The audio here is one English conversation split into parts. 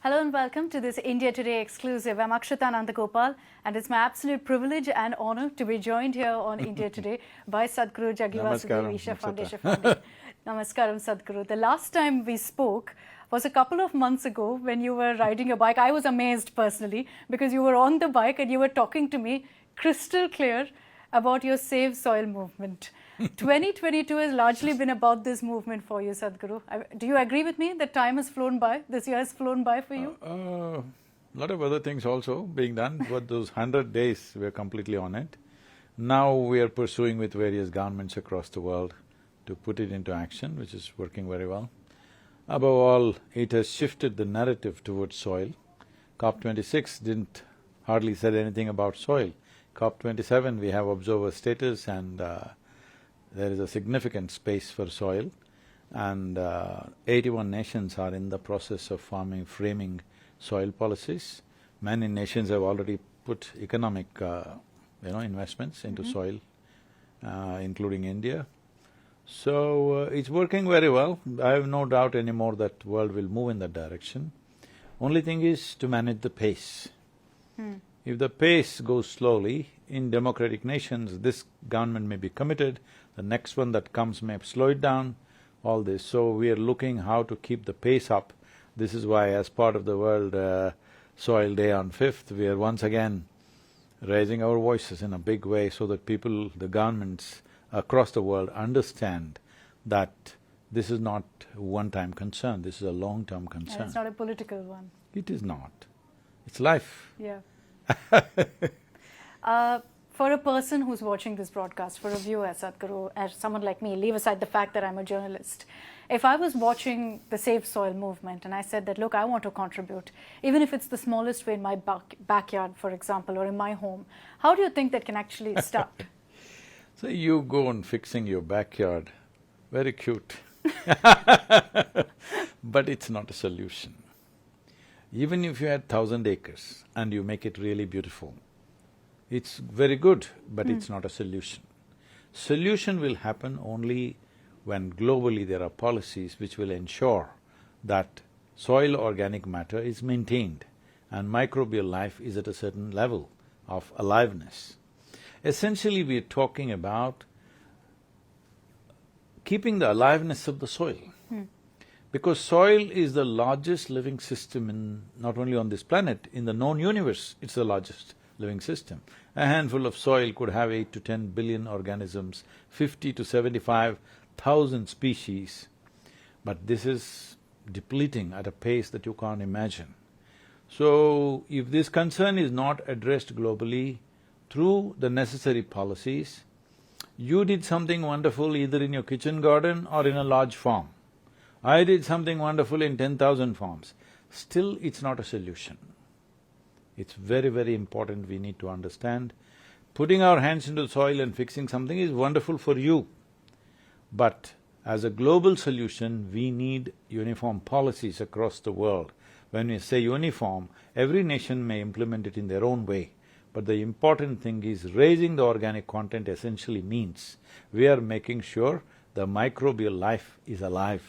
Hello and welcome to this India Today exclusive. I'm Akshata Nandagopal and it's my absolute privilege and honor to be joined here on India Today by Sadhguru Jaggi Vasudev Isha Foundation. Namaskaram Sadhguru. The last time we spoke was a couple of months ago when you were riding your bike. I was amazed personally because you were on the bike and you were talking to me crystal clear about your Save Soil movement. 2022 has largely been about this movement for you, Sadhguru. Do you agree with me that time has flown by? This year has flown by for you? A lot of other things also being done, but those 100 days we're completely on it. Now we are pursuing with various governments across the world to put it into action, which is working very well. Above all, it has shifted the narrative towards soil. COP26 didn't hardly said anything about soil. COP27 we have observer status and there is a significant space for soil and 81 nations are in the process of framing soil policies. Many nations have already put economic, investments into soil, including India. So, it's working very well. I have no doubt anymore that world will move in that direction. Only thing is to manage the pace. If the pace goes slowly, in democratic nations, this government may be committed, the next one that comes may slow it down, all this. So we are looking how to keep the pace up. This is why as part of the World Soil Day on 5th, we are once again raising our voices in a big way so that people, the governments across the world understand that this is not a one-time concern, this is a long-term concern. And it's not a political one. It is not. It's life. Yeah. For a person who's watching this broadcast, for a viewer, Sadhguru, as someone like me, leave aside the fact that I'm a journalist, if I was watching the Save Soil movement and I said that, look, I want to contribute, even if it's the smallest way in my backyard, for example, or in my home, how do you think that can actually start? So you go on fixing your backyard, very cute but it's not a solution. Even if you had 1,000 acres and you make it really beautiful, it's very good, but it's not a solution. Solution will happen only when globally there are policies which will ensure that soil organic matter is maintained and microbial life is at a certain level of aliveness. Essentially, we are talking about keeping the aliveness of the soil. Because soil is the largest living system in… not only on this planet, in the known universe, it's the largest living system. A handful of soil could have 8 to 10 billion organisms, 50 to 75,000 species, but this is depleting at a pace that you can't imagine. So, if this concern is not addressed globally through the necessary policies, you did something wonderful either in your kitchen garden or in a large farm. I did something wonderful in 10,000 farms. Still, it's not a solution. It's very, very important we need to understand. Putting our hands into the soil and fixing something is wonderful for you. But as a global solution, we need uniform policies across the world. When we say uniform, every nation may implement it in their own way. But the important thing is raising the organic content essentially means we are making sure the microbial life is alive.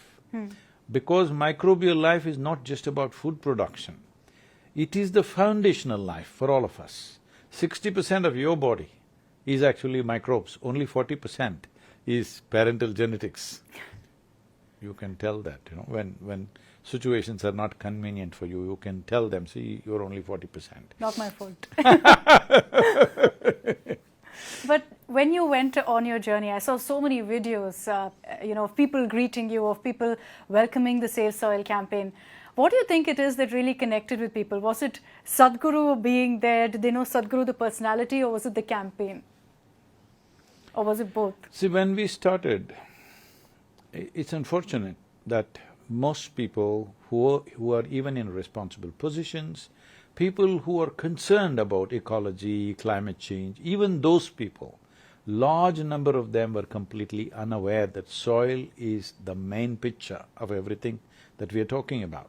Because microbial life is not just about food production, it is the foundational life for all of us. 60% of your body is actually microbes, only 40% is parental genetics. You can tell that, when situations are not convenient for you, you can tell them, see, you're only 40%. Not my fault. But when you went on your journey, I saw so many videos, of people greeting you, of people welcoming the Save Soil campaign. What do you think it is that really connected with people? Was it Sadhguru being there? Did they know Sadhguru the personality, or was it the campaign? Or was it both? See, when we started, it's unfortunate that most people who are even in responsible positions, people who are concerned about ecology, climate change, even those people, large number of them were completely unaware that soil is the main picture of everything that we are talking about.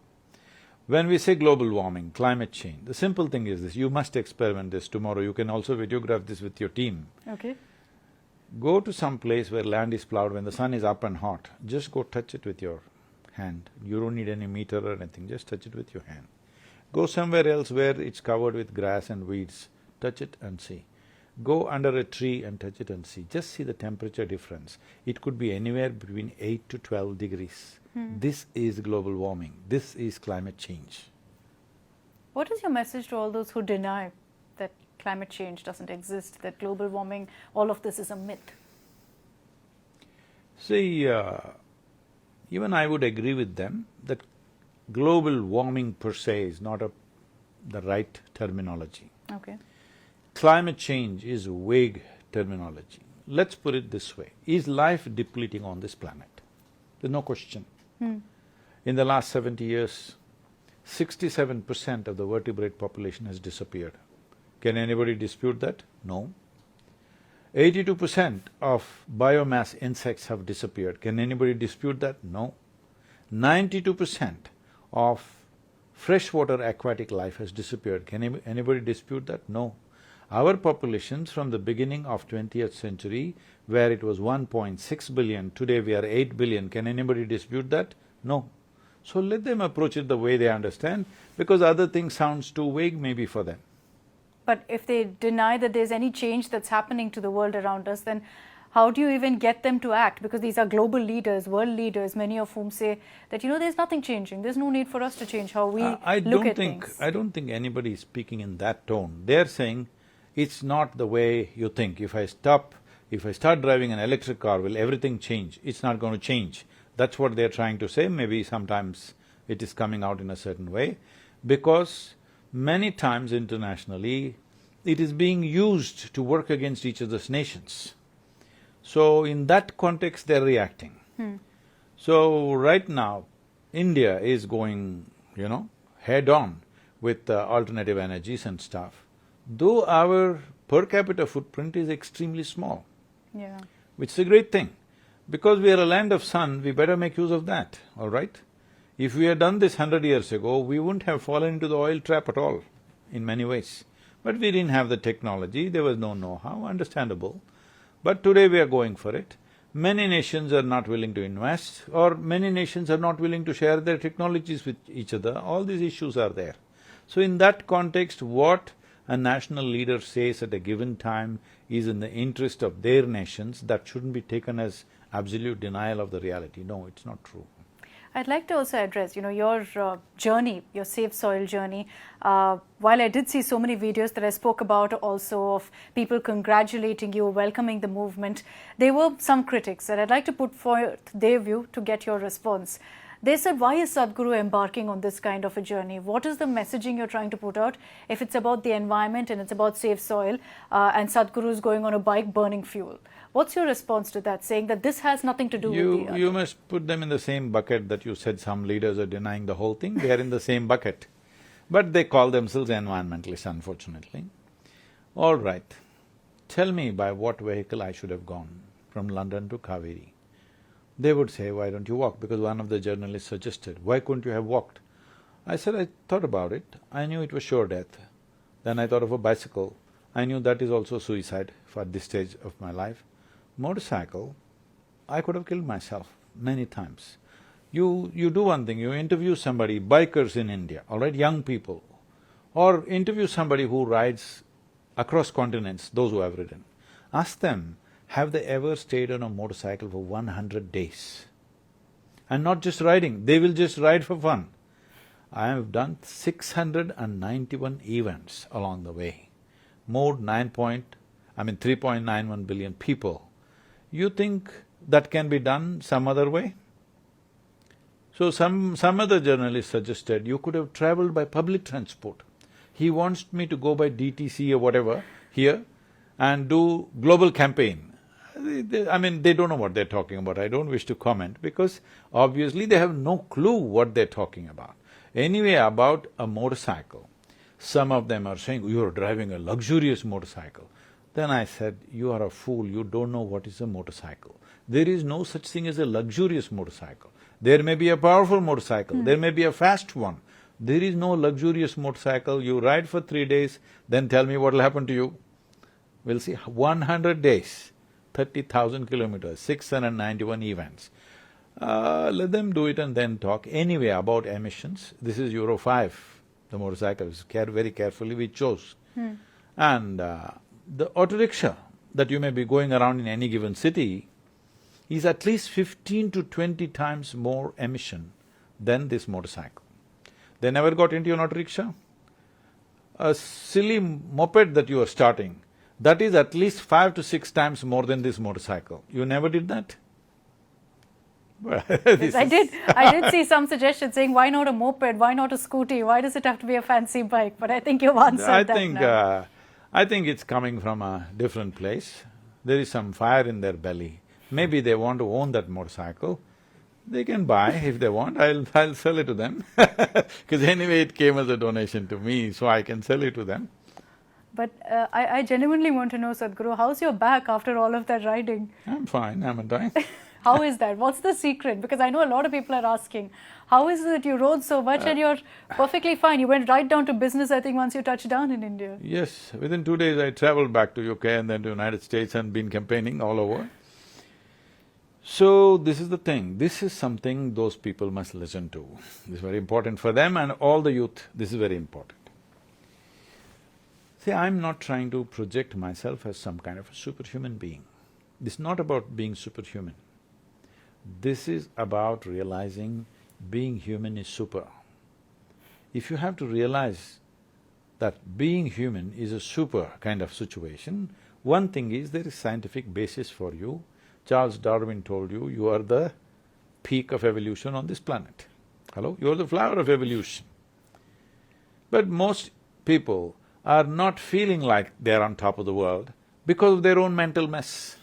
When we say global warming, climate change, the simple thing is this, you must experiment this tomorrow, you can also videograph this with your team. Okay. Go to some place where land is plowed when the sun is up and hot, just go touch it with your hand. You don't need any meter or anything, just touch it with your hand. Go somewhere else where it's covered with grass and weeds, touch it and see. Go under a tree and touch it and see. Just see the temperature difference. It could be anywhere between 8 to 12 degrees. This is global warming. This is climate change. What is your message to all those who deny that climate change doesn't exist, that global warming, all of this is a myth? See, even I would agree with them that global warming per se is not the right terminology. Okay. Climate change is vague terminology. Let's put it this way, is life depleting on this planet? There's no question. In the last 70 years, 67% of the vertebrate population has disappeared. Can anybody dispute that? No. 82% of biomass insects have disappeared. Can anybody dispute that? No. 92% of freshwater aquatic life has disappeared. Can anybody dispute that? No. Our populations from the beginning of 20th century, where it was 1.6 billion, today we are 8 billion. Can anybody dispute that? No. So let them approach it the way they understand, because other things sounds too vague maybe for them. But if they deny that there's any change that's happening to the world around us, then how do you even get them to act? Because these are global leaders, world leaders, many of whom say that, there's nothing changing, there's no need for us to change how we look at things. I don't think anybody is speaking in that tone. They're saying, it's not the way you think. If I start driving an electric car, will everything change? It's not going to change. That's what they're trying to say. Maybe sometimes it is coming out in a certain way, because many times internationally, it is being used to work against each other's nations. So in that context, they're reacting. So right now, India is going, head-on with alternative energies and stuff, though our per capita footprint is extremely small. Yeah. Which is a great thing. Because we are a land of sun, we better make use of that, all right? If we had done this 100 years ago, we wouldn't have fallen into the oil trap at all, in many ways. But we didn't have the technology, there was no know-how, understandable. But today we are going for it. Many nations are not willing to invest, or many nations are not willing to share their technologies with each other. All these issues are there. So in that context, what a national leader says at a given time is in the interest of their nations, that shouldn't be taken as absolute denial of the reality. No, it's not true. I'd like to also address, your journey, your Save Soil journey. While I did see so many videos that I spoke about also of people congratulating you, welcoming the movement, there were some critics, and I'd like to put forth their view to get your response. They said, why is Sadhguru embarking on this kind of a journey? What is the messaging you're trying to put out? If it's about the environment and it's about Save Soil, and Sadhguru is going on a bike burning fuel. What's your response to that, saying that this has nothing to do with the other? You must put them in the same bucket that you said some leaders are denying the whole thing. They are in the same bucket. But they call themselves environmentalists, unfortunately. All right, tell me by what vehicle I should have gone from London to Kaveri. They would say, why don't you walk? Because one of the journalists suggested, why couldn't you have walked? I said, I thought about it, I knew it was sure death. Then I thought of a bicycle. I knew that is also suicide for this stage of my life. Motorcycle, I could have killed myself many times. You do one thing, you interview somebody, bikers in India, all right, young people, or interview somebody who rides across continents, those who have ridden. Ask them, have they ever stayed on a motorcycle for 100 days? And not just riding, they will just ride for fun. I have done 691 events along the way, moved 3.91 billion people. You think that can be done some other way? So some other journalist suggested you could have travelled by public transport. He wants me to go by DTC or whatever here and do global campaign. They don't know what they're talking about. I don't wish to comment because obviously they have no clue what they're talking about. Anyway, about a motorcycle, some of them are saying, you're driving a luxurious motorcycle. Then I said, you are a fool, you don't know what is a motorcycle. There is no such thing as a luxurious motorcycle. There may be a powerful motorcycle, there may be a fast one. There is no luxurious motorcycle, you ride for 3 days, then tell me what will happen to you. We'll see, 100 days, 30,000 kilometers, 691 events. Let them do it and then talk. Anyway, about emissions, this is Euro 5 the motorcycles, very carefully we chose. And the auto rickshaw that you may be going around in any given city is at least 15 to 20 times more emission than this motorcycle. They never got into an auto rickshaw? A silly moped that you are starting, that is at least 5 to 6 times more than this motorcycle. You never did that? Yes, I did see some suggestions saying, why not a moped, why not a scooty, why does it have to be a fancy bike? But I think you've answered that now. I think it's coming from a different place. There is some fire in their belly. Maybe they want to own that motorcycle. They can buy if they want, I'll sell it to them because anyway it came as a donation to me, so I can sell it to them. But I genuinely want to know, Sadhguru, how's your back after all of that riding? I'm fine, I'm dying. How is that? What's the secret? Because I know a lot of people are asking, how is it that you rode so much and you're perfectly fine? You went right down to business, I think, once you touched down in India. Yes, within 2 days I travelled back to UK and then to United States and been campaigning all over. So, this is the thing, this is something those people must listen to. This is very important for them and all the youth, this is very important. See, I'm not trying to project myself as some kind of a superhuman being. This is not about being superhuman. This is about realizing being human is super. If you have to realize that being human is a super kind of situation, one thing is there is scientific basis for you. Charles Darwin told you, you are the peak of evolution on this planet. Hello? You are the flower of evolution. But most people are not feeling like they're on top of the world because of their own mental mess.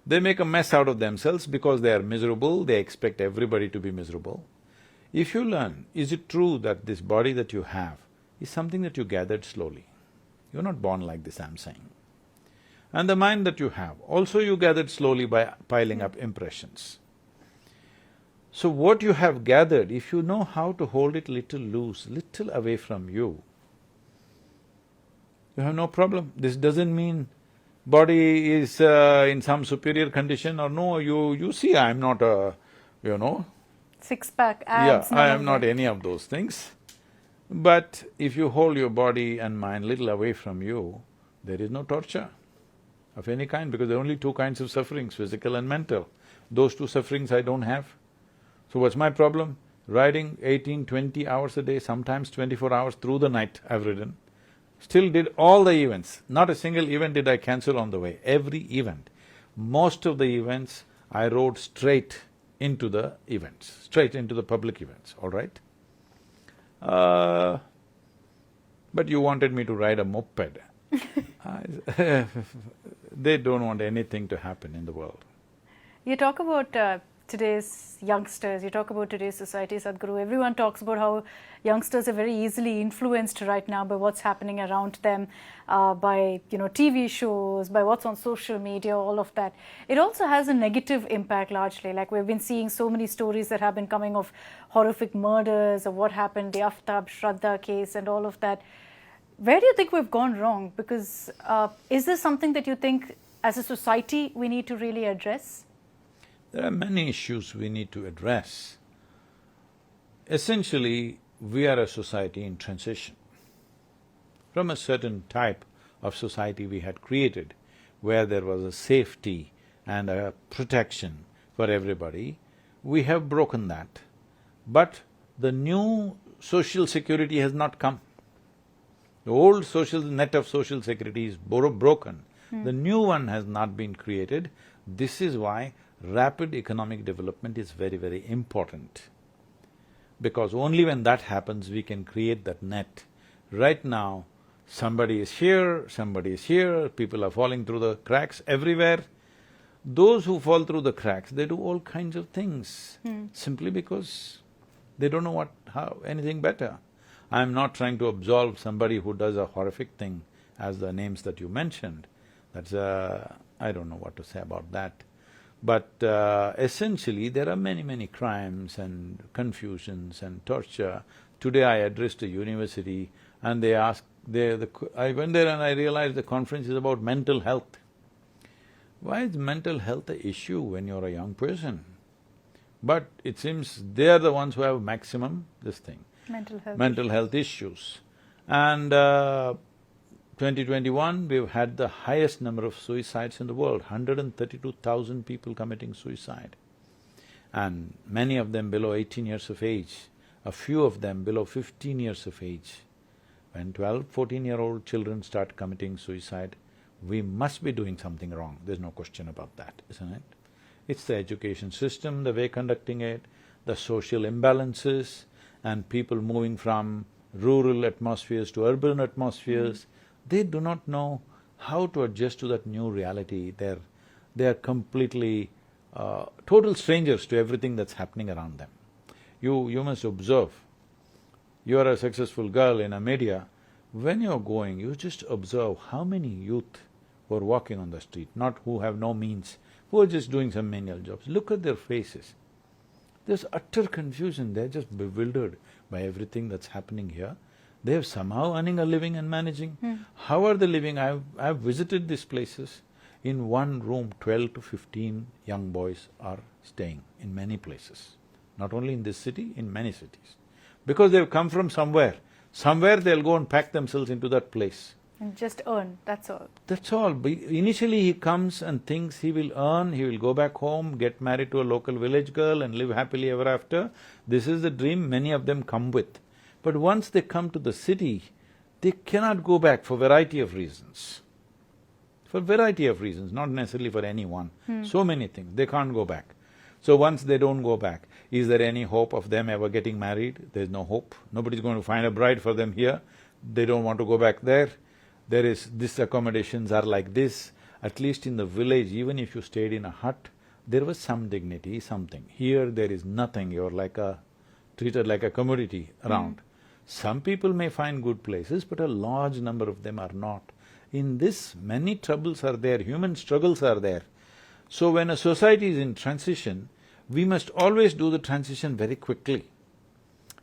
They make a mess out of themselves because they are miserable, they expect everybody to be miserable. If you learn, is it true that this body that you have is something that you gathered slowly? You're not born like this, I'm saying. And the mind that you have, also you gathered slowly by piling up impressions. So what you have gathered, if you know how to hold it little loose, little away from you, you have no problem. This doesn't mean body is in some superior condition or no, you see I'm not a, Six-pack, abs… Yeah, I am not any of those things. But if you hold your body and mind little away from you, there is no torture of any kind because there are only two kinds of sufferings, physical and mental. Those two sufferings I don't have. So what's my problem? Riding 18, 20 hours a day, sometimes 24 hours through the night I've ridden. Still did all the events, not a single event did I cancel on the way, every event. Most of the events I rode straight into the events, straight into the public events, all right? But you wanted me to ride a moped. They don't want anything to happen in the world. You talk about today's youngsters, you talk about today's society, Sadhguru. Everyone talks about how youngsters are very easily influenced right now by what's happening around them, by TV shows, by what's on social media, all of that. It also has a negative impact largely, like we've been seeing so many stories that have been coming of horrific murders, of what happened, the Aftab Shraddha case and all of that. Where do you think we've gone wrong? Because is this something that you think as a society we need to really address? There are many issues we need to address. Essentially, we are a society in transition. From a certain type of society we had created, where there was a safety and a protection for everybody, we have broken that. But the new social security has not come. The old social net of social security is broken. The new one has not been created. This is why rapid economic development is very, very important. Because only when that happens, we can create that net. Right now, somebody is here, people are falling through the cracks everywhere. Those who fall through the cracks, they do all kinds of things, simply because they don't know anything better. I'm not trying to absolve somebody who does a horrific thing as the names that you mentioned. That's I don't know what to say about that. But essentially, there are many, many crimes and confusions and torture. Today I addressed a university and they asked… I went there and I realized the conference is about mental health. Why is mental health an issue when you're a young person? But it seems they are the ones who have maximum this thing. mental health issues. And 2021, we've had the highest number of suicides in the world, 132,000 people committing suicide. And many of them below 18 years of age, a few of them below 15 years of age. When 12, 14-year-old children start committing suicide, we must be doing something wrong, there's no question about that, isn't it? It's the education system, the way conducting it, the social imbalances, and people moving from rural atmospheres to urban atmospheres. They do not know how to adjust to that new reality. They're completely total strangers to everything that's happening around them. You must observe. You are a successful girl in a media. When you're going, you just observe how many youth who are walking on the street, not who have no means, who are just doing some menial jobs. Look at their faces. There's utter confusion, they're just bewildered by everything that's happening here. They're somehow earning a living and managing. How are they living? I've visited these places. In one room, 12 to 15 young boys are staying in many places. Not only in this city, in many cities. Because they've come from somewhere. Somewhere they'll go and pack themselves into that place. And just earn, that's all. That's all. Initially he comes and thinks he will earn, he will go back home, get married to a local village girl and live happily ever after. This is the dream many of them come with. But once they come to the city, they cannot go back for variety of reasons. For variety of reasons, not necessarily for any one. So many things, they can't go back. So once they don't go back, is there any hope of them ever getting married? There's no hope. Nobody's going to find a bride for them here. They don't want to go back there. These accommodations are like this. At least in the village, even if you stayed in a hut, there was some dignity, something. Here there is nothing, you're treated like a commodity around. Some people may find good places, but a large number of them are not. In this, many troubles are there, human struggles are there. So when a society is in transition, we must always do the transition very quickly.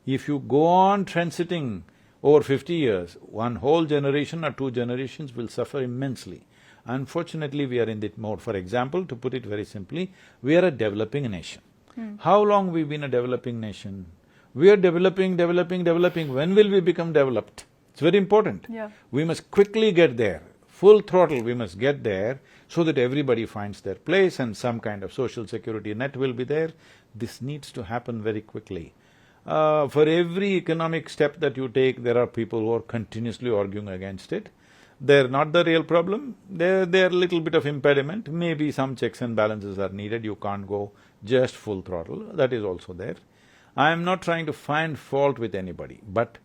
If you go on transiting over 50 years, one whole generation or two generations will suffer immensely. Unfortunately, we are in that mode. For example, to put it very simply, we are a developing nation. How long we've been a developing nation? We are developing. When will we become developed? It's very important. We must quickly get there, full throttle we must get there, so that everybody finds their place and some kind of social security net will be there. This needs to happen very quickly. For every economic step that you take, there are people who are continuously arguing against it. They're not the real problem, they're a little bit of impediment, maybe some checks and balances are needed, you can't go just full throttle, that is also there. I am not trying to find fault with anybody, but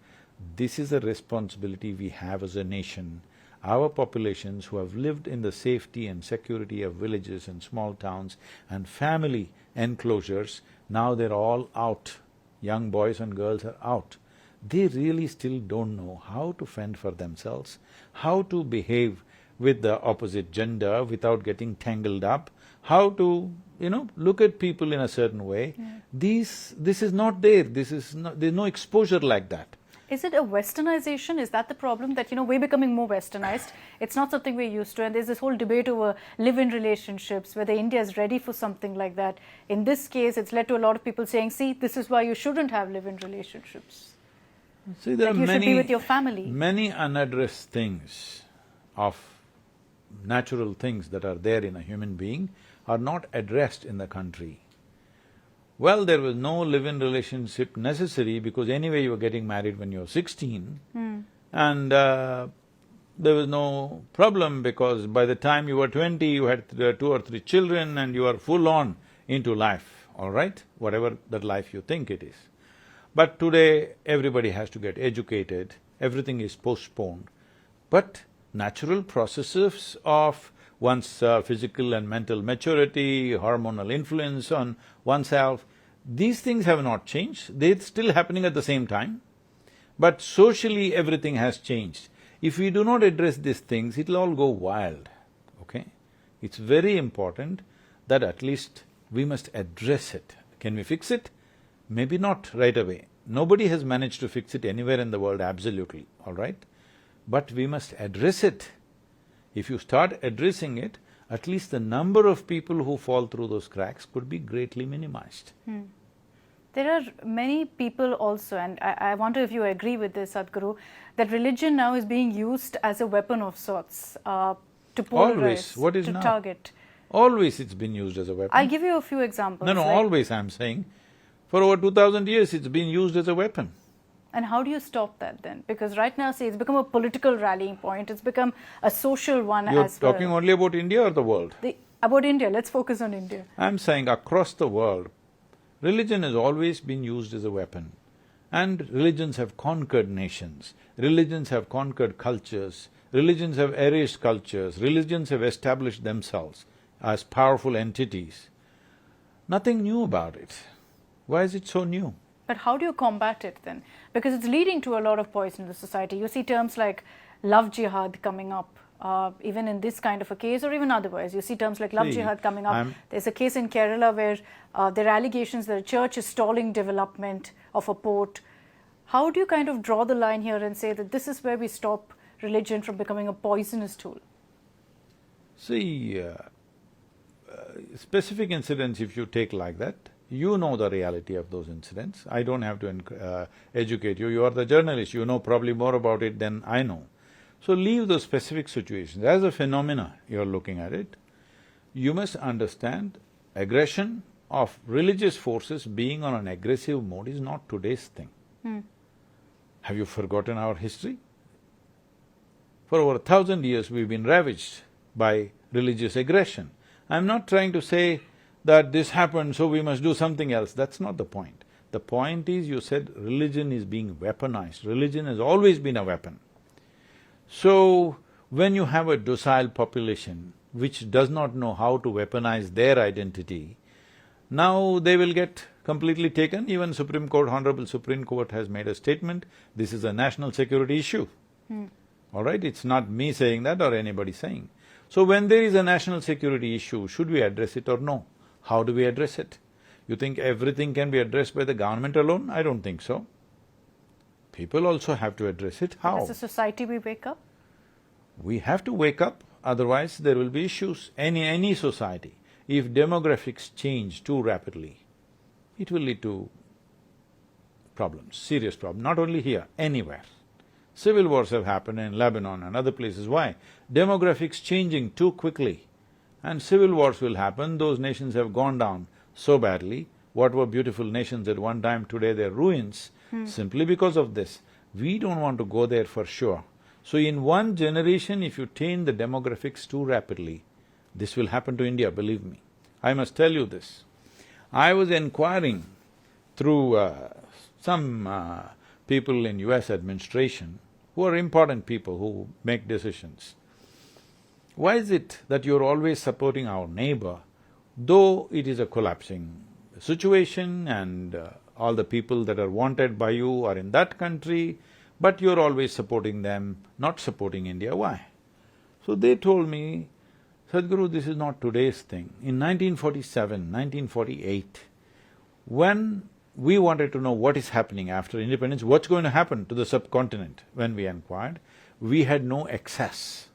this is a responsibility we have as a nation. Our populations who have lived in the safety and security of villages and small towns and family enclosures, now they're all out. Young boys and girls are out. They really still don't know how to fend for themselves, how to behave with the opposite gender without getting tangled up, how to, look at people in a certain way. This is not there, there's no exposure like that. Is it a westernization? Is that the problem? That, we're becoming more westernized, it's not something we're used to, and there's this whole debate over live-in relationships, whether India is ready for something like that. In this case, it's led to a lot of people saying, see, this is why you shouldn't have live-in relationships. See, there are you should be with your family. Many unaddressed things of natural things that are there in a human being are not addressed in the country. Well, there was no live-in relationship necessary because anyway you were getting married when you were 16 and there was no problem because by the time you were 20, you had 2 or 3 children and you are full on into life, all right? Whatever that life you think it is. But today, everybody has to get educated, everything is postponed. But natural processes of one's physical and mental maturity, hormonal influence on oneself, these things have not changed, they're still happening at the same time. But socially, everything has changed. If we do not address these things, it'll all go wild, okay? It's very important that at least we must address it. Can we fix it? Maybe not right away. Nobody has managed to fix it anywhere in the world, absolutely, all right? But we must address it. If you start addressing it, at least the number of people who fall through those cracks could be greatly minimized. There are many people also, and I wonder if you agree with this, Sadhguru, that religion now is being used as a weapon of sorts to polarize, Always. What is to now? target. Always it's been used as a weapon. I'll give you a few examples. No, like, always I'm saying. For over 2000 years it's been used as a weapon. And how do you stop that then? Because right now, see, it's become a political rallying point. It's become a social one You're as well. talking only about India or the world? About India, let's focus on India. I'm saying across the world, religion has always been used as a weapon. And religions have conquered nations, religions have conquered cultures, religions have erased cultures, religions have established themselves as powerful entities. Nothing new about it. Why is it so new? But how do you combat it then? Because it's leading to a lot of poison in the society. You see terms like love jihad coming up, even in this kind of a case or even otherwise. You see terms like love jihad coming up. There's a case in Kerala where there are allegations that a church is stalling development of a port. How do you kind of draw the line here and say that this is where we stop religion from becoming a poisonous tool? See, specific incidents if you take like that, you know the reality of those incidents. I don't have to educate you. You are the journalist, you know probably more about it than I know. So leave those specific situations. As a phenomena, you're looking at it, you must understand aggression of religious forces being on an aggressive mode is not today's thing. Have you forgotten our history? For over 1000 years we've been ravaged by religious aggression. I'm not trying to say that this happened, so we must do something else. That's not the point. The point is, you said religion is being weaponized. Religion has always been a weapon. So, when you have a docile population which does not know how to weaponize their identity, now they will get completely taken. Even Supreme Court, Honorable Supreme Court has made a statement, this is a national security issue. All right, it's not me saying that or anybody saying. So when there is a national security issue, should we address it or no? How do we address it? You think everything can be addressed by the government alone? I don't think so. People also have to address it. How? As a society we wake up? We have to wake up, otherwise there will be issues. Any society, if demographics change too rapidly, it will lead to problems, serious problems, not only here, anywhere. Civil wars have happened in Lebanon and other places. Why? Demographics changing too quickly and civil wars will happen. Those nations have gone down so badly. What were beautiful nations at one time, today they're ruins, simply because of this. We don't want to go there for sure. So in one generation, if you change the demographics too rapidly, this will happen to India, believe me. I must tell you this. I was inquiring through some people in US administration who are important people who make decisions. Why is it that you're always supporting our neighbor, though it is a collapsing situation and all the people that are wanted by you are in that country, but you're always supporting them, not supporting India, why? So they told me, Sadhguru, this is not today's thing. In 1947, 1948, when we wanted to know what is happening after independence, what's going to happen to the subcontinent, when we inquired, we had no access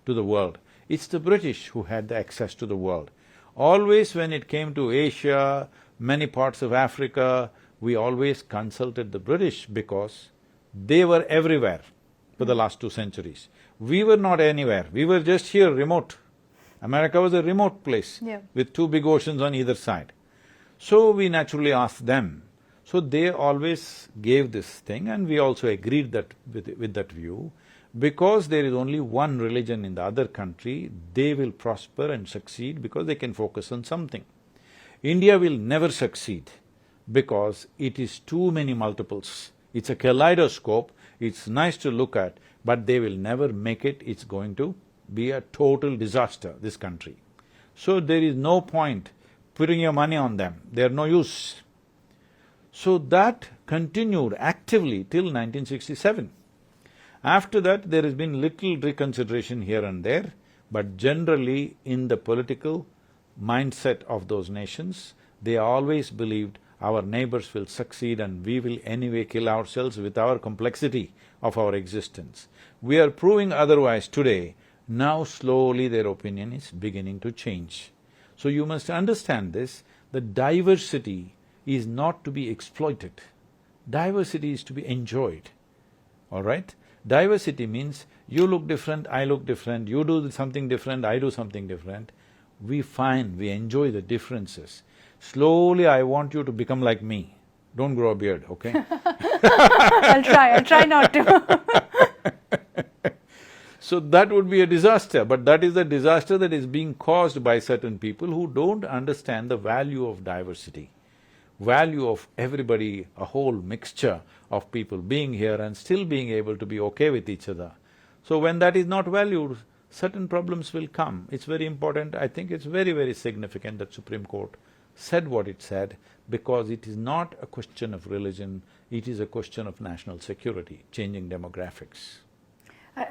to the world. It's the British who had the access to the world. Always when it came to Asia, many parts of Africa, we always consulted the British because they were everywhere for the last 2 centuries. We were not anywhere, we were just here, remote. America was a remote place with 2 big oceans on either side. So we naturally asked them. So they always gave this thing and we also agreed that with that view. Because there is only one religion in the other country, they will prosper and succeed because they can focus on something. India will never succeed because it is too many multiples. It's a kaleidoscope, it's nice to look at, but they will never make it, it's going to be a total disaster, this country. So there is no point putting your money on them, they're no use. So that continued actively till 1967. After that, there has been little reconsideration here and there, but generally in the political mindset of those nations, they always believed our neighbors will succeed and we will anyway kill ourselves with our complexity of our existence. We are proving otherwise today. Now slowly their opinion is beginning to change. So you must understand this, the diversity is not to be exploited. Diversity is to be enjoyed, all right? Diversity means you look different, I look different, you do something different, I do something different. We enjoy the differences. Slowly I want you to become like me. Don't grow a beard, okay? I'll try not to. So that would be a disaster, but that is the disaster that is being caused by certain people who don't understand the value of diversity, value of everybody, a whole mixture of people being here and still being able to be okay with each other. So when that is not valued, certain problems will come. It's very important, I think it's very, very significant that Supreme Court said what it said, because it is not a question of religion, it is a question of national security, changing demographics.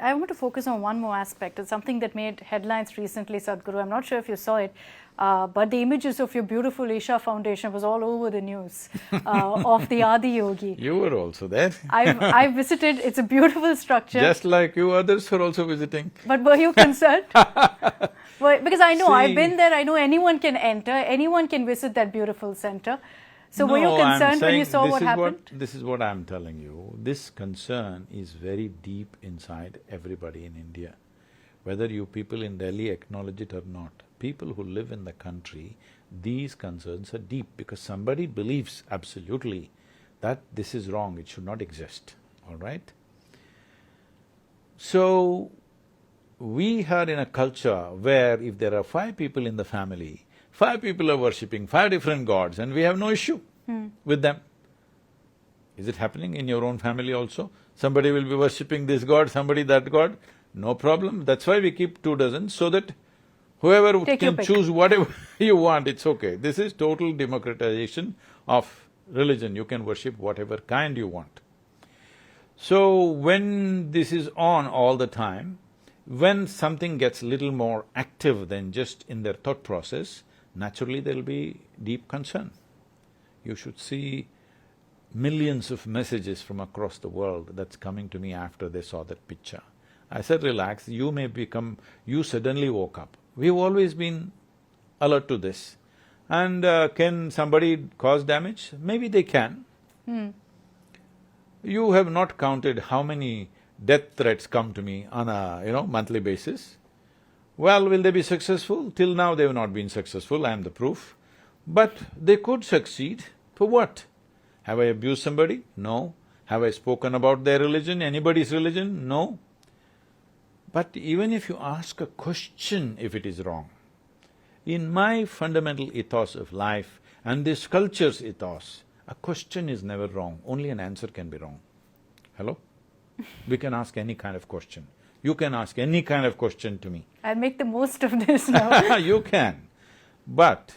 I want to focus on one more aspect. It's something that made headlines recently, Sadhguru. I'm not sure if you saw it, but the images of your beautiful Isha Foundation was all over the news of the Adi Yogi. You were also there. I've visited. It's a beautiful structure. Just like you, others were also visiting. But were you concerned? Because I know, I've been there, I know anyone can enter, anyone can visit that beautiful center. So were you concerned when you saw what happened? This is what I'm telling you. This concern is very deep inside everybody in India. Whether you people in Delhi acknowledge it or not, people who live in the country, these concerns are deep because somebody believes absolutely that this is wrong, it should not exist, all right? So, we are in a culture where if there are 5 people in the family, 5 people are worshipping 5 different gods and we have no issue with them. Is it happening in your own family also? Somebody will be worshipping this god, somebody that god, no problem. That's why we keep 2 dozen, so that whoever can choose whatever you want, it's okay. This is total democratization of religion, you can worship whatever kind you want. So, when this is on all the time, when something gets little more active than just in their thought process, naturally there'll be deep concern. You should see millions of messages from across the world that's coming to me after they saw that picture. I said, relax, you may become… you suddenly woke up. We've always been alert to this. And can somebody cause damage? Maybe they can. You have not counted how many death threats come to me on a, monthly basis. Well, will they be successful? Till now they have not been successful, I am the proof. But they could succeed. For what? Have I abused somebody? No. Have I spoken about their religion, anybody's religion? No. But even if you ask a question if it is wrong, in my fundamental ethos of life and this culture's ethos, a question is never wrong, only an answer can be wrong. Hello? We can ask any kind of question. You can ask any kind of question to me. I'll make the most of this now. You can. But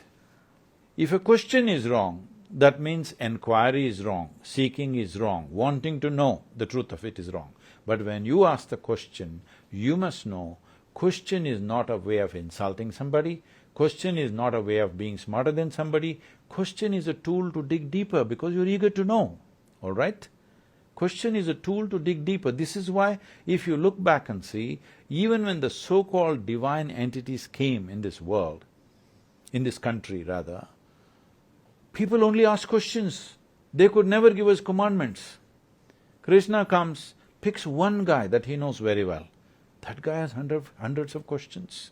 if a question is wrong, that means enquiry is wrong, seeking is wrong, wanting to know the truth of it is wrong. But when you ask the question, you must know, question is not a way of insulting somebody, question is not a way of being smarter than somebody, question is a tool to dig deeper because you're eager to know, all right? Question is a tool to dig deeper. This is why, if you look back and see, even when the so-called divine entities came in this world, in this country rather, people only ask questions. They could never give us commandments. Krishna comes, picks one guy that he knows very well. That guy has hundreds of questions.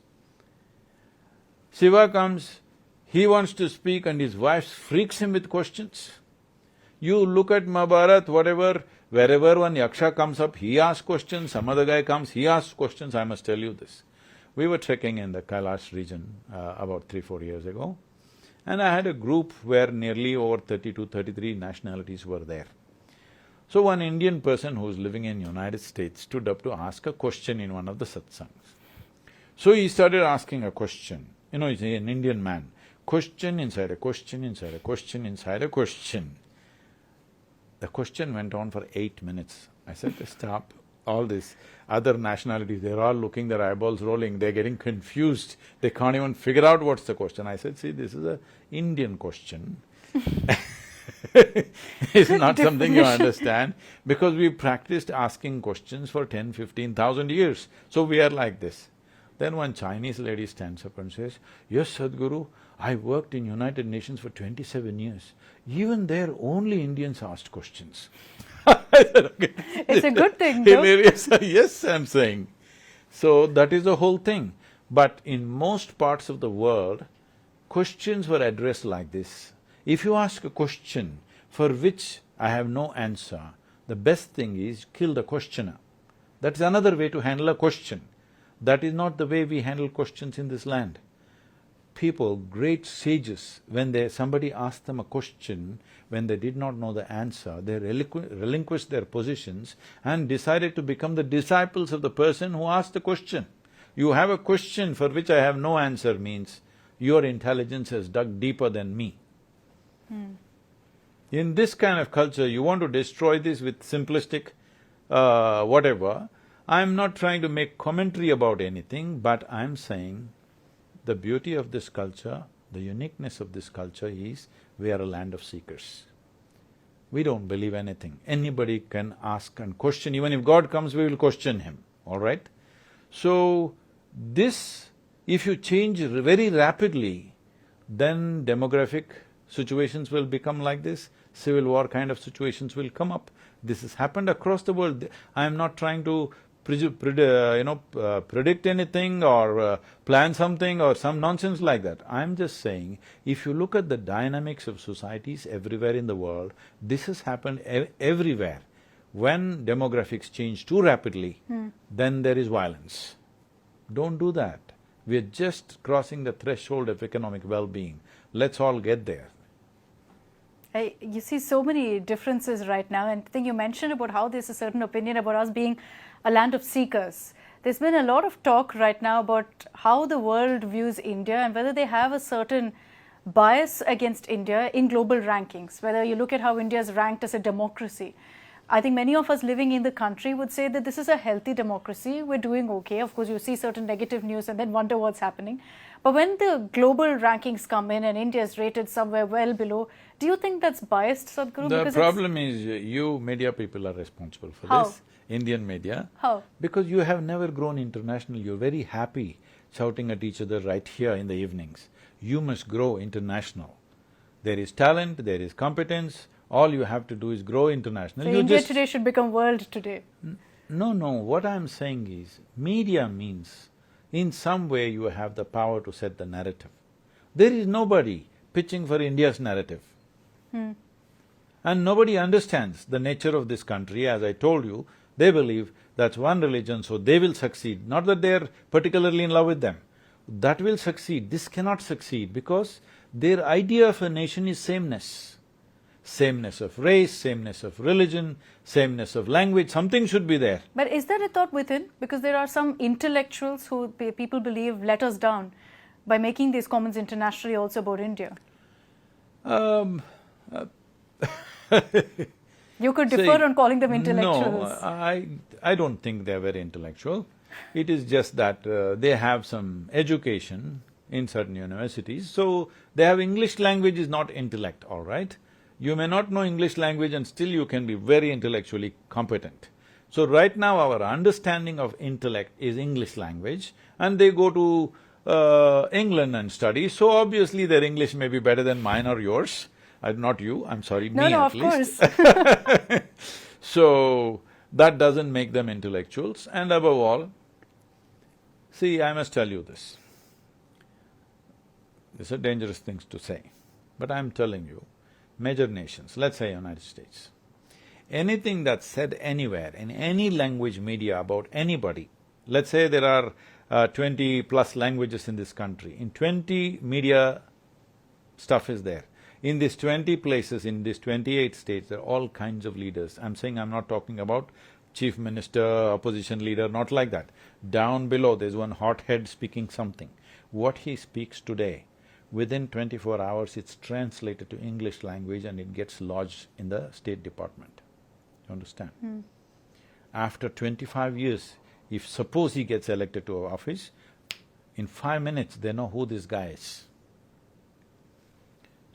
Shiva comes, he wants to speak and his wife freaks him with questions. You look at Mahabharata, whatever, wherever one yaksha comes up, he asks questions, some other guy comes, he asks questions, I must tell you this. We were trekking in the Kailash region about 3-4 years ago, and I had a group where nearly over 32-33 nationalities were there. So one Indian person who's living in United States stood up to ask a question in one of the satsangs. So he started asking a question, he's an Indian man, question inside a question, inside a question, inside a question. The question went on for 8 minutes. I said, stop, all these other nationalities, they're all looking, their eyeballs rolling, they're getting confused, they can't even figure out what's the question. I said, see, this is an Indian question. It's not something you understand, because we practiced asking questions for 10, 15,000 years, so we are like this. Then one Chinese lady stands up and says, "Yes, Sadhguru, I worked in United Nations for 27 years. Even there, only Indians asked questions." I said, okay. It's a good thing, though. Hilarious. Yes, I'm saying. So that is the whole thing. But in most parts of the world, questions were addressed like this. If you ask a question for which I have no answer, the best thing is kill the questioner. That's another way to handle a question. That is not the way we handle questions in this land. People, great sages, when somebody asked them a question, when they did not know the answer, they relinquished their positions and decided to become the disciples of the person who asked the question. You have a question for which I have no answer means your intelligence has dug deeper than me. In this kind of culture, you want to destroy this with simplistic whatever. I'm not trying to make commentary about anything, but I'm saying the beauty of this culture, the uniqueness of this culture is we are a land of seekers. We don't believe anything. Anybody can ask and question. Even if God comes, we will question him, all right? So, this, if you change very rapidly, then demographic situations will become like this, civil war kind of situations will come up. This has happened across the world. I am not trying to predict anything or plan something or some nonsense like that. I'm just saying, if you look at the dynamics of societies everywhere in the world, this has happened everywhere. When demographics change too rapidly, then there is violence. Don't do that. We're just crossing the threshold of economic well-being. Let's all get there. You see so many differences right now, and I think you mentioned about how there's a certain opinion about us being a land of seekers. There's been a lot of talk right now about how the world views India and whether they have a certain bias against India in global rankings, whether you look at how India is ranked as a democracy. I think many of us living in the country would say that this is a healthy democracy, we're doing okay. Of course, you see certain negative news and then wonder what's happening. But when the global rankings come in and India is rated somewhere well below, do you think that's biased, Sadhguru? The problem is you media people are responsible for this, Indian media. How? Because you have never grown international, you're very happy shouting at each other right here in the evenings. You must grow international. There is talent, there is competence, all you have to do is grow international. So India today should become world today. No, what I'm saying is, media means, in some way you have the power to set the narrative. There is nobody pitching for India's narrative. And nobody understands the nature of this country. As I told you, they believe that's one religion, so they will succeed. Not that they're particularly in love with them. That will succeed. This cannot succeed because their idea of a nation is sameness. Sameness of race, sameness of religion, sameness of language, something should be there. But is there a thought within? Because there are some intellectuals who people believe let us down by making these comments internationally also about India. You could differ on calling them intellectuals. No, I don't think they're very intellectual. It is just that they have some education in certain universities, so they have English language is not intellect, all right? You may not know English language and still you can be very intellectually competent. So right now our understanding of intellect is English language and they go to England and study, so obviously their English may be better than mine or yours. Not you, I'm sorry, me at least. No, of course. So, that doesn't make them intellectuals, and above all, see, I must tell you this. These are dangerous things to say, but I'm telling you, major nations, let's say United States, anything that's said anywhere, in any language media about anybody, let's say there are 20+ languages in this country, in 20 media stuff is there. In these 20 places, in these 28 states, there are all kinds of leaders. I'm saying I'm not talking about chief minister, opposition leader, not like that. Down below, there's one hothead speaking something. What he speaks today, within 24 hours, it's translated to English language and it gets lodged in the State Department. You understand? After 25 years, if suppose he gets elected to office, in 5 minutes, they know who this guy is.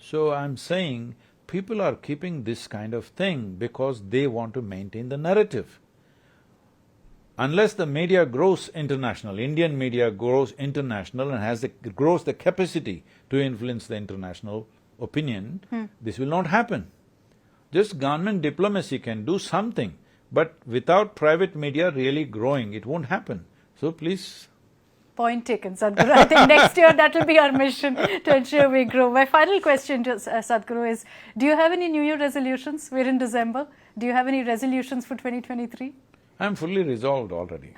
So I'm saying, people are keeping this kind of thing because they want to maintain the narrative. Unless the media grows international, Indian media grows international and grows the capacity to influence the international opinion, this will not happen. Just government diplomacy can do something, but without private media really growing, it won't happen. So please… Point taken, Sadhguru. I think next year that will be our mission to ensure we grow. My final question to Sadhguru is, do you have any New Year resolutions? We're in December. Do you have any resolutions for 2023? I'm fully resolved already.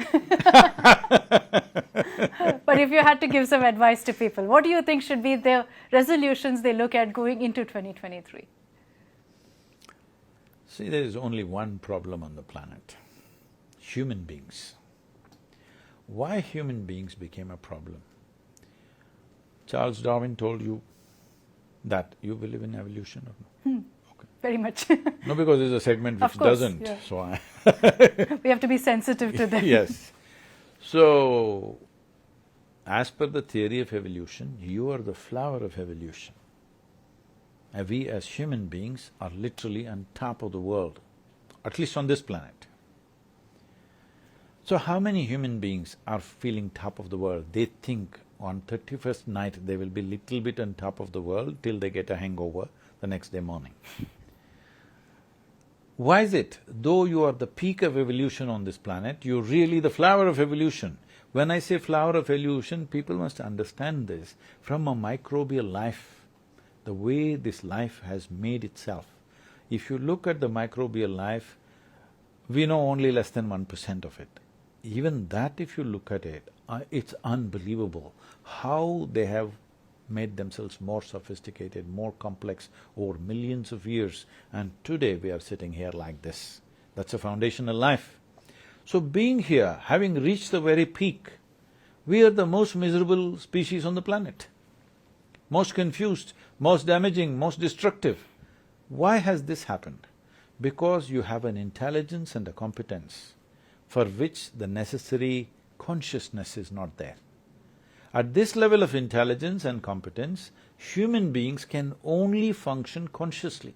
But if you had to give some advice to people, what do you think should be the resolutions they look at going into 2023? See, there is only one problem on the planet: human beings. Why human beings became a problem? Charles Darwin told you that. You believe in evolution or no? Okay. Very much. No, because there's a segment which doesn't, yeah. so I… We have to be sensitive to that. Yes. So, as per the theory of evolution, you are the flower of evolution. And we as human beings are literally on top of the world, at least on this planet. So how many human beings are feeling top of the world? They think on 31st night they will be little bit on top of the world till they get a hangover the next day morning. Why is it? Though you are the peak of evolution on this planet, you're really the flower of evolution. When I say flower of evolution, people must understand this. From a microbial life, the way this life has made itself, if you look at the microbial life, we know only less than 1% of it. Even that, if you look at it, it's unbelievable how they have made themselves more sophisticated, more complex over millions of years, and today we are sitting here like this. That's a foundational life. So being here, having reached the very peak, we are the most miserable species on the planet. Most confused, most damaging, most destructive. Why has this happened? Because you have an intelligence and a competence for which the necessary consciousness is not there. At this level of intelligence and competence, human beings can only function consciously.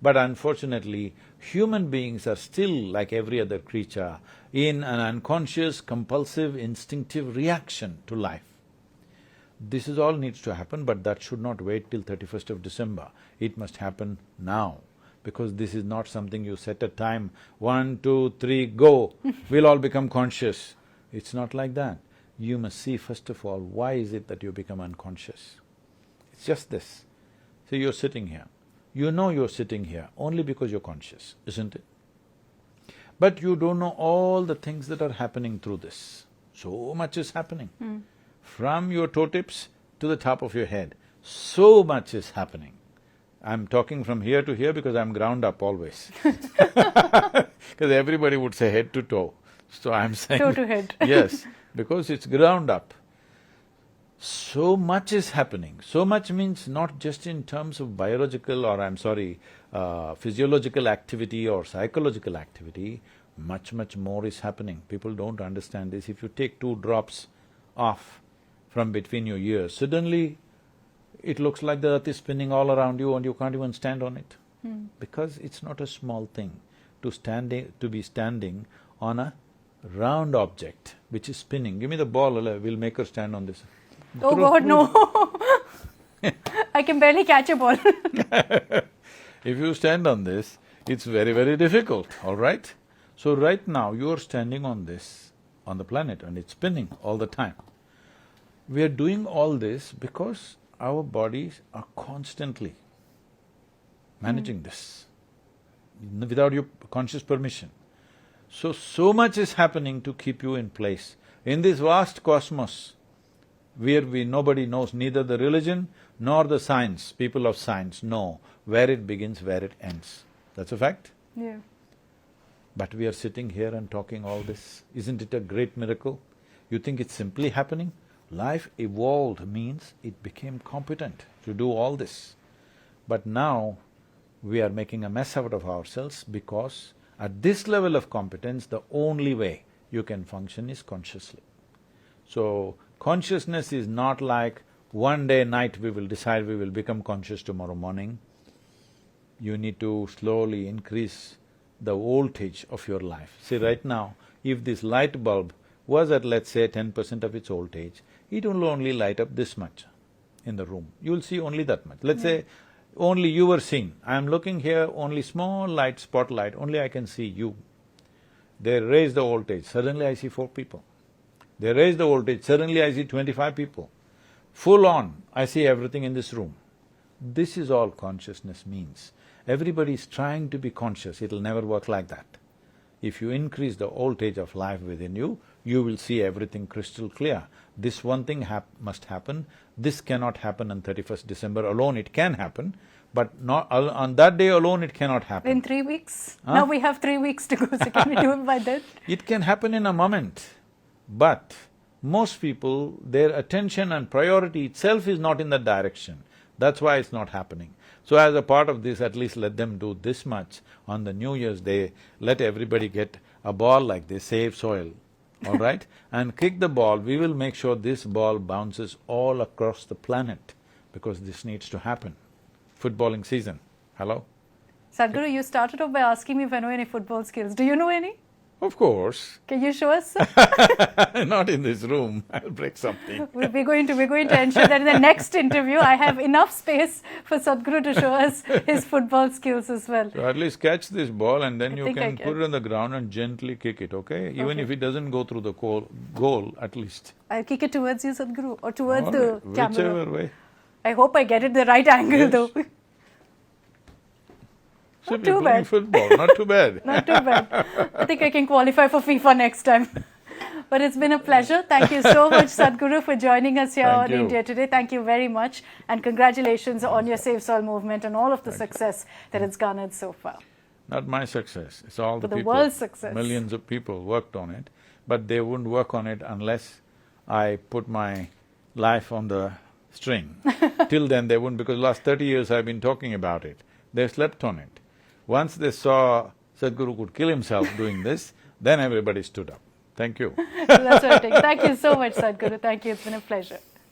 But unfortunately, human beings are still, like every other creature, in an unconscious, compulsive, instinctive reaction to life. This is all needs to happen, but that should not wait till 31st of December. It must happen now, because this is not something you set a time, 1, 2, 3, go, we'll all become conscious. It's not like that. You must see, first of all, why is it that you become unconscious? It's just this. See, you're sitting here. You know you're sitting here only because you're conscious, isn't it? But you don't know all the things that are happening through this. So much is happening. From your toe tips to the top of your head, so much is happening. I'm talking from here to here because I'm ground up always. Because everybody would say head to toe, so I'm saying… Toe to head. Yes, because it's ground up. So much is happening. So much means not just in terms of biological or physiological activity or psychological activity, much more is happening. People don't understand this. If you take 2 drops off from between your ears, suddenly it looks like the earth is spinning all around you and you can't even stand on it. Because it's not a small thing to be standing on a round object which is spinning. Give me the ball, we'll make her stand on this. Oh God, no! I can barely catch a ball. If you stand on this, it's very difficult, all right? So right now, you're standing on this, on the planet, and it's spinning all the time. We are doing all this because our bodies are constantly managing this, without your conscious permission. So much is happening to keep you in place. In this vast cosmos, where nobody knows, neither the religion nor the science, people of science know where it begins, where it ends. That's a fact. Yeah. But we are sitting here and talking all this. Isn't it a great miracle? You think it's simply happening? Life evolved means it became competent to do all this. But now, we are making a mess out of ourselves because at this level of competence, the only way you can function is consciously. So, consciousness is not like one day night we will decide we will become conscious tomorrow morning. You need to slowly increase the voltage of your life. See, right now, if this light bulb was at, let's say, 10% of its voltage, it will only light up this much in the room. You'll see only that much. Let's say only you were seen. I'm looking here, only small light, spotlight, only I can see you. They raise the voltage, suddenly I see 4 people. They raise the voltage, suddenly I see 25 people. Full on, I see everything in this room. This is all consciousness means. Everybody is trying to be conscious, it'll never work like that. If you increase the voltage of life within you, you will see everything crystal clear. This one thing must happen, this cannot happen on 31st December alone, it can happen, but not on that day alone it cannot happen. In 3 weeks? Now we have 3 weeks to go, so can we do it by then? It can happen in a moment, but most people, their attention and priority itself is not in that direction. That's why it's not happening. So as a part of this, at least let them do this much. On the New Year's Day, let everybody get a ball like this, save soil, all right? And kick the ball, we will make sure this ball bounces all across the planet, because this needs to happen. Footballing season, hello? Sadhguru, you started off by asking me if I know any football skills. Do you know any? Of course. Can you show us? Not in this room, I'll break something. We're going to ensure that in the next interview I have enough space for Sadhguru to show us his football skills as well. So at least catch this ball and then you can put it on the ground and gently kick it, okay? Even if it doesn't go through the goal, at least. I'll kick it towards you, Sadhguru, or towards the camera. Whichever way. I hope I get it the right angle though. Should be playing football, not too bad. Not too bad. I think I can qualify for FIFA next time. But it's been a pleasure. Thank you so much, Sadhguru, for joining us here on India Today. Thank you very much. And congratulations on your Save Soil movement and all of the success that it's garnered so far. Not my success, it's all the people. The world's success. Millions of people worked on it, but they wouldn't work on it unless I put my life on the string. Till then they wouldn't, because last 30 years I've been talking about it. They slept on it. Once they saw Sadhguru could kill himself doing this, then everybody stood up. Thank you. That's what I think. Thank you so much, Sadhguru. Thank you, it's been a pleasure.